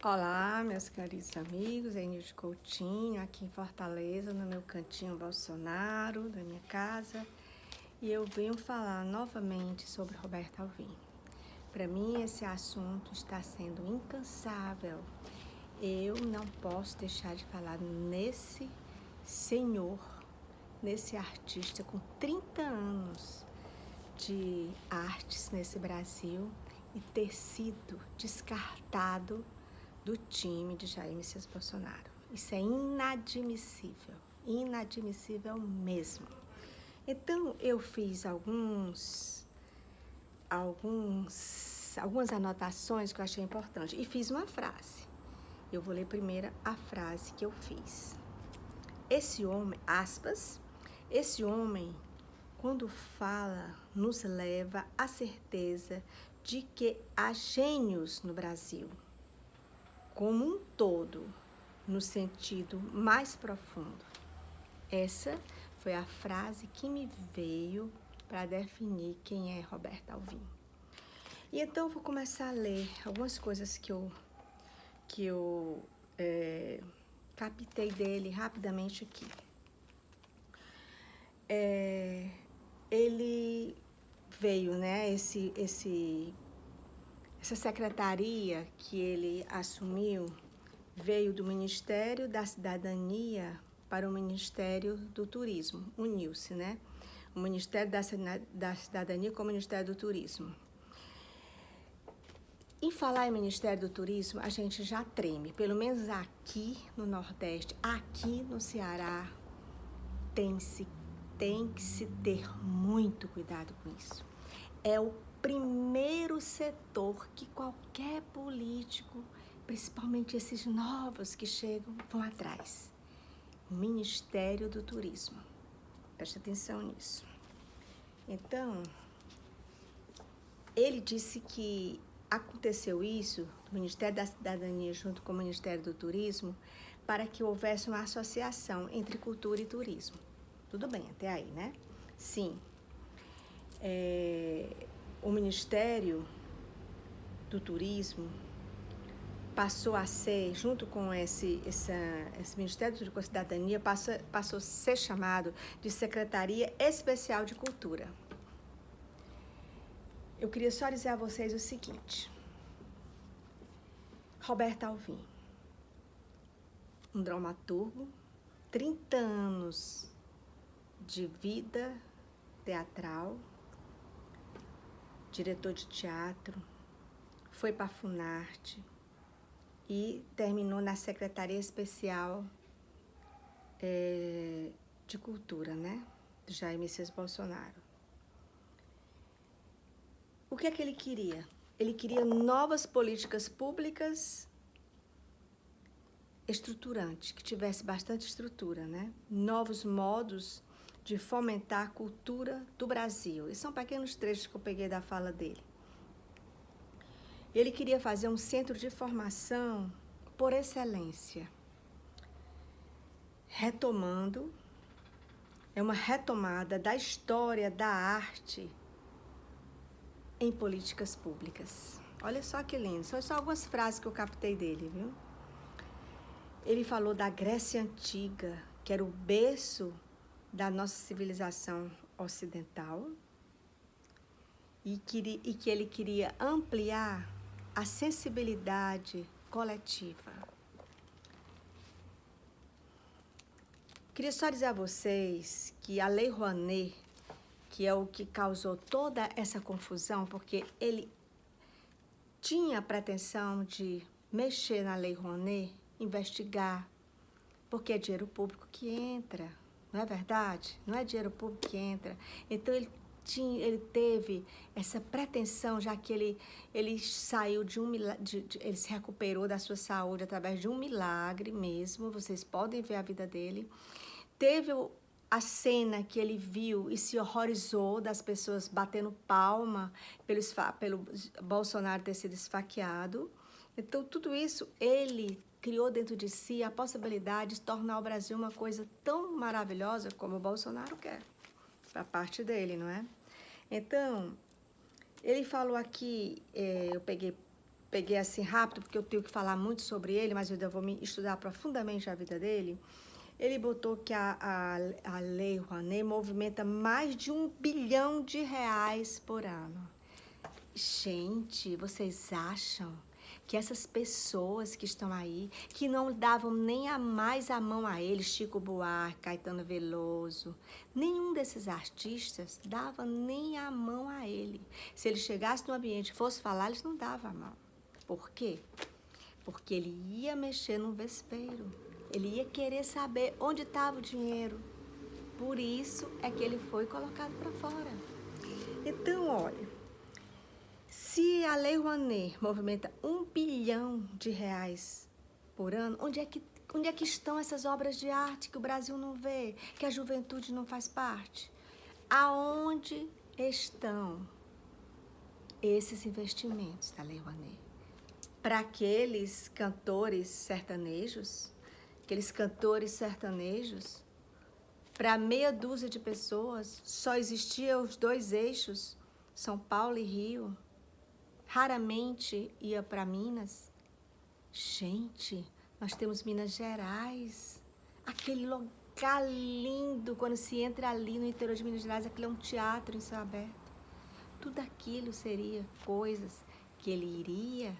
Olá, meus queridos amigos, é Nilde Coutinho, aqui em Fortaleza, no meu cantinho Bolsonaro, da minha casa, e eu venho falar novamente sobre Roberto Alvim. Para mim, esse assunto está sendo incansável. Eu não posso deixar de falar nesse senhor, nesse artista com 30 anos de artes nesse Brasil e ter sido descartado do time de Jair Messias Bolsonaro. Isso é inadmissível, inadmissível mesmo. Então eu fiz algumas anotações que eu achei importante e fiz uma frase. Eu vou ler primeiro a frase que eu fiz. Esse homem, aspas, esse homem, quando fala, nos leva à certeza de que há gênios no Brasil, como um todo, no sentido mais profundo. Essa foi a frase que me veio para definir quem é Roberto Alvim. E então eu vou começar a ler algumas coisas que eu captei dele rapidamente aqui. Ele veio, né, essa secretaria que ele assumiu veio do Ministério da Cidadania para o Ministério do Turismo, uniu-se, né? O Ministério da Cidadania com o Ministério do Turismo. Em falar em Ministério do Turismo, a gente já treme, pelo menos aqui no Nordeste, aqui no Ceará, tem que se ter muito cuidado com isso. É o primeiro setor que qualquer político, principalmente esses novos que chegam, vão atrás. O Ministério do Turismo. Preste atenção nisso. Então, ele disse que aconteceu isso, do Ministério da Cidadania junto com o Ministério do Turismo, para que houvesse uma associação entre cultura e turismo. Tudo bem, até aí, né? Sim. O Ministério do Turismo passou a ser, junto com esse Ministério da Cidadania, passou a ser chamado de Secretaria Especial de Cultura. Eu queria só dizer a vocês o seguinte. Roberto Alvim, um dramaturgo, 30 anos de vida teatral, diretor de teatro, foi para a Funarte e terminou na Secretaria Especial de Cultura, né? Do Jair Messias Bolsonaro. O que é que ele queria? Ele queria novas políticas públicas estruturantes, que tivesse bastante estrutura, né? Novos modos de fomentar a cultura do Brasil. E são pequenos trechos que eu peguei da fala dele. Ele queria fazer um centro de formação por excelência. Retomando, é uma retomada da história da arte em políticas públicas. Olha só que lindo, são só algumas frases que eu captei dele, viu? Ele falou da Grécia Antiga, que era o berço da nossa civilização ocidental, e que ele queria ampliar a sensibilidade coletiva. Queria só dizer a vocês que a Lei Rouanet, que é o que causou toda essa confusão, porque ele tinha a pretensão de mexer na Lei Rouanet, investigar, porque é dinheiro público que entra, não é verdade? Não é dinheiro público que entra. Então ele teve essa pretensão, já que ele saiu ele se recuperou da sua saúde através de um milagre mesmo, vocês podem ver a vida dele. Teve a cena que ele viu e se horrorizou das pessoas batendo palma pelo Bolsonaro ter sido esfaqueado. Então, tudo isso ele criou dentro de si a possibilidade de tornar o Brasil uma coisa tão maravilhosa como o Bolsonaro quer, da parte dele, não é? Então, ele falou aqui, eu peguei peguei assim rápido, porque eu tenho que falar muito sobre ele, mas eu ainda vou me estudar profundamente a vida dele. Ele botou que a Lei Rouanet movimenta mais de R$ 1 bilhão por ano. Gente, vocês acham que essas pessoas que estão aí, que não davam nem mais a mão a ele, Chico Buarque, Caetano Veloso, nenhum desses artistas dava nem a mão a ele. Se ele chegasse no ambiente e fosse falar, eles não davam a mão. Por quê? Porque ele ia mexer no vespeiro. Ele ia querer saber onde estava o dinheiro. Por isso é que ele foi colocado para fora. Então, olha, se a Lei Rouanet movimenta R$ 1 bilhão por ano, onde é que estão essas obras de arte que o Brasil não vê, que a juventude não faz parte? Aonde estão esses investimentos da Lei Rouanet? Para aqueles cantores sertanejos, para meia dúzia de pessoas, só existiam os 2 eixos, São Paulo e Rio. Raramente ia para Minas. Gente, nós temos Minas Gerais, aquele lugar lindo, quando se entra ali no interior de Minas Gerais, aquilo é um teatro em céu aberto. Tudo aquilo seria coisas que ele iria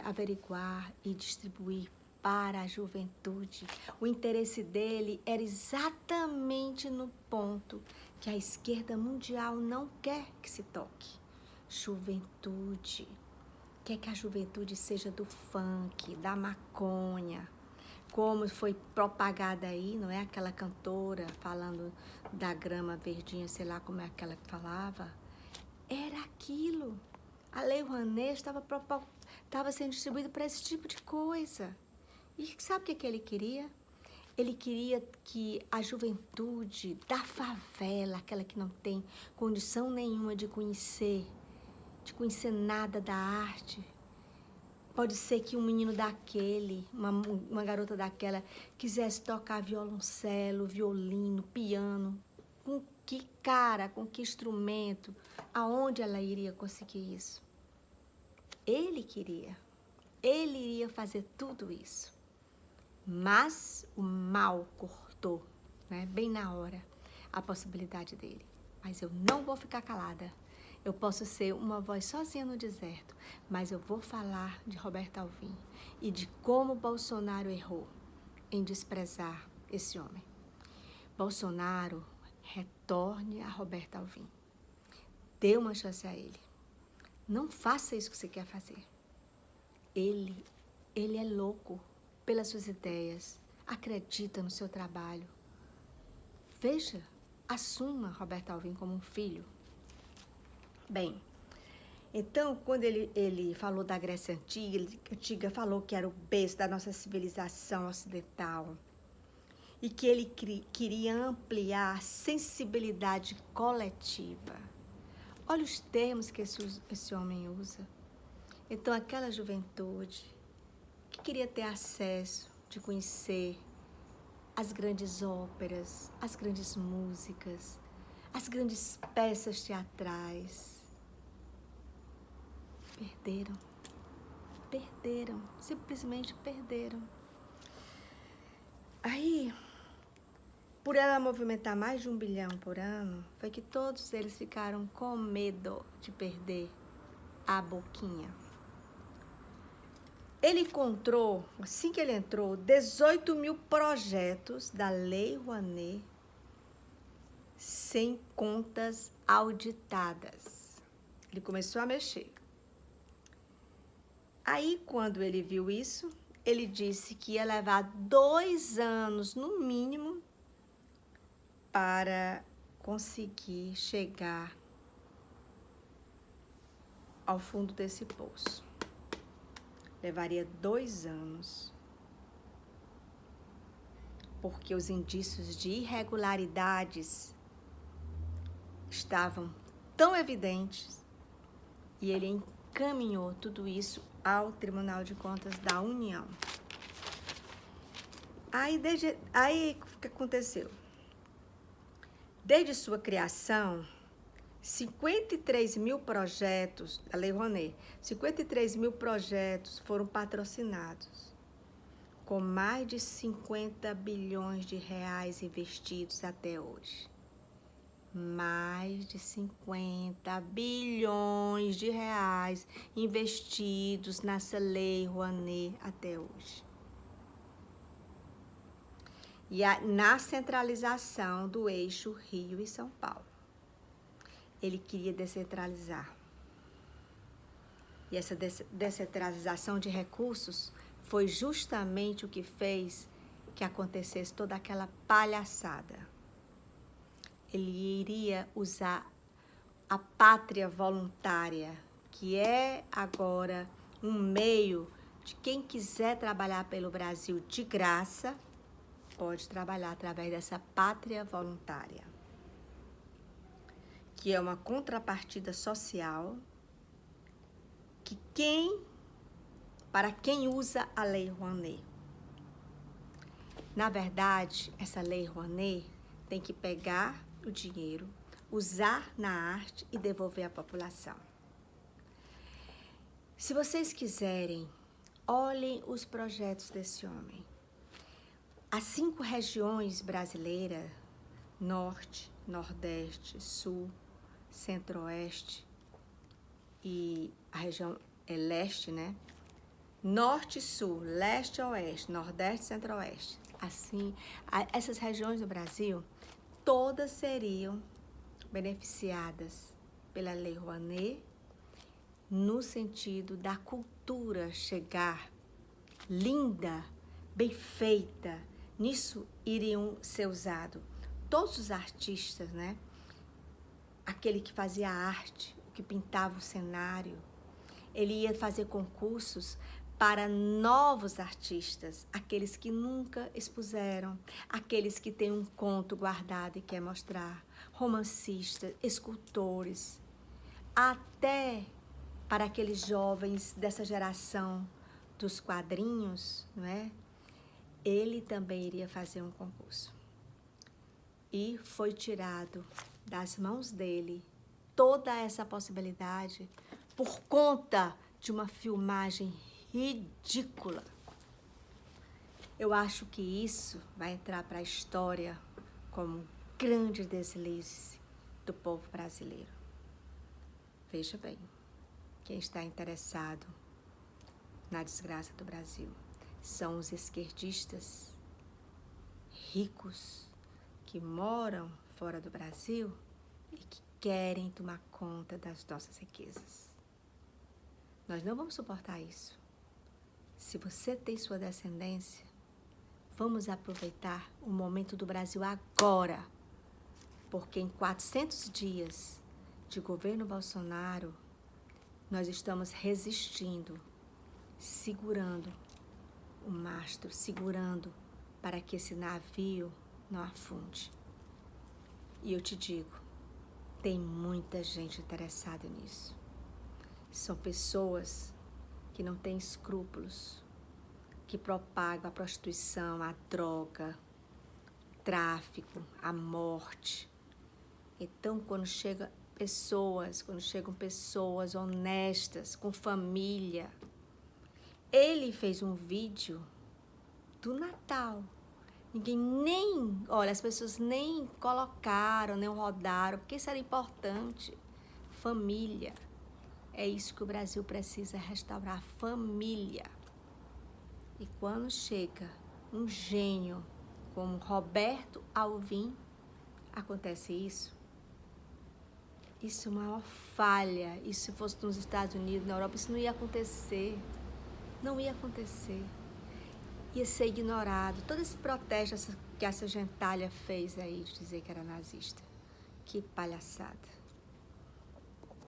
averiguar e distribuir para a juventude. O interesse dele era exatamente no ponto que a esquerda mundial não quer que se toque. Juventude. Quer que a juventude seja do funk, da maconha, como foi propagada aí, não é? Aquela cantora falando da grama verdinha, sei lá como é aquela que falava. Era aquilo. A Lei Rouanet estava sendo distribuída para esse tipo de coisa. E sabe o que ele queria? Ele queria que a juventude da favela, aquela que não tem condição nenhuma de conhecer nada da arte. Pode ser que um menino daquele, uma garota daquela, quisesse tocar violoncelo, violino, piano. Com que cara, com que instrumento? Aonde ela iria conseguir isso? Ele queria. Ele iria fazer tudo isso. Mas o mal cortou, né, bem na hora, a possibilidade dele. Mas eu não vou ficar calada. Eu posso ser uma voz sozinha no deserto, mas eu vou falar de Roberto Alvim e de como Bolsonaro errou em desprezar esse homem. Bolsonaro, retorne a Roberto Alvim. Dê uma chance a ele. Não faça isso que você quer fazer. Ele é louco pelas suas ideias. Acredita no seu trabalho. Veja, assuma Roberto Alvim como um filho. Bem, então, quando ele falou da Grécia Antiga, falou que era o berço da nossa civilização ocidental e que ele queria ampliar a sensibilidade coletiva. Olha os termos que esse homem usa. Então, aquela juventude que queria ter acesso, de conhecer as grandes óperas, as grandes músicas, as grandes peças teatrais, perderam, simplesmente perderam. Aí, por ela movimentar mais de R$ 1 bilhão por ano, foi que todos eles ficaram com medo de perder a boquinha. Ele encontrou, assim que ele entrou, 18 mil projetos da Lei Rouanet sem contas auditadas. Ele começou a mexer. Aí, quando ele viu isso, ele disse que ia levar 2 anos, no mínimo, para conseguir chegar ao fundo desse poço. Levaria 2 anos, porque os indícios de irregularidades estavam tão evidentes e ele encaminhou tudo isso ao Tribunal de Contas da União. Aí o que aconteceu? Desde sua criação, 53 mil projetos, a Lei Rouanet, 53 mil projetos foram patrocinados, com mais de 50 bilhões de reais investidos até hoje. Mais de 50 bilhões de reais investidos nessa Lei Rouanet até hoje. E na centralização do eixo Rio e São Paulo. Ele queria descentralizar. E essa descentralização de recursos foi justamente o que fez que acontecesse toda aquela palhaçada. Ele iria usar a pátria voluntária, que é agora um meio de quem quiser trabalhar pelo Brasil de graça, pode trabalhar através dessa pátria voluntária, que é uma contrapartida social para quem usa a Lei Rouanet. Na verdade, essa Lei Rouanet tem que pegar o dinheiro, usar na arte e devolver à população. Se vocês quiserem, olhem os projetos desse homem. As 5 regiões brasileiras, Norte, Nordeste, Sul, Centro-Oeste e a região Leste, né? Norte, Sul, Leste, Oeste, Nordeste, Centro-Oeste. Assim, essas regiões do Brasil, todas seriam beneficiadas pela Lei Rouanet, no sentido da cultura chegar linda, bem feita. Nisso iriam ser usados todos os artistas, né? Aquele que fazia arte, o que pintava o cenário. Ele ia fazer concursos para novos artistas, aqueles que nunca expuseram, aqueles que têm um conto guardado e quer mostrar, romancistas, escultores, até para aqueles jovens dessa geração dos quadrinhos, não é? Ele também iria fazer um concurso. E foi tirado das mãos dele toda essa possibilidade por conta de uma filmagem ridícula. Eu acho que isso vai entrar para a história como um grande deslize do povo brasileiro. Veja bem, quem está interessado na desgraça do Brasil são os esquerdistas ricos que moram fora do Brasil e que querem tomar conta das nossas riquezas. Nós não vamos suportar isso. Se você tem sua descendência, vamos aproveitar o momento do Brasil agora, porque em 400 dias de governo Bolsonaro, nós estamos resistindo, segurando o mastro, segurando para que esse navio não afunde. E eu te digo, tem muita gente interessada nisso. São pessoas que não têm escrúpulos, que propagam a prostituição, a droga, o tráfico, a morte. Então, quando chegam pessoas honestas, com família. Ele fez um vídeo do Natal. As pessoas nem colocaram, nem rodaram, porque isso era importante. Família. É isso que o Brasil precisa, restaurar a família. E quando chega um gênio como Roberto Alvim, acontece isso. Isso é uma maior falha. E se fosse nos Estados Unidos, na Europa, isso não ia acontecer. Não ia acontecer. Ia ser ignorado. Todo esse protesto que essa gentalha fez aí de dizer que era nazista. Que palhaçada.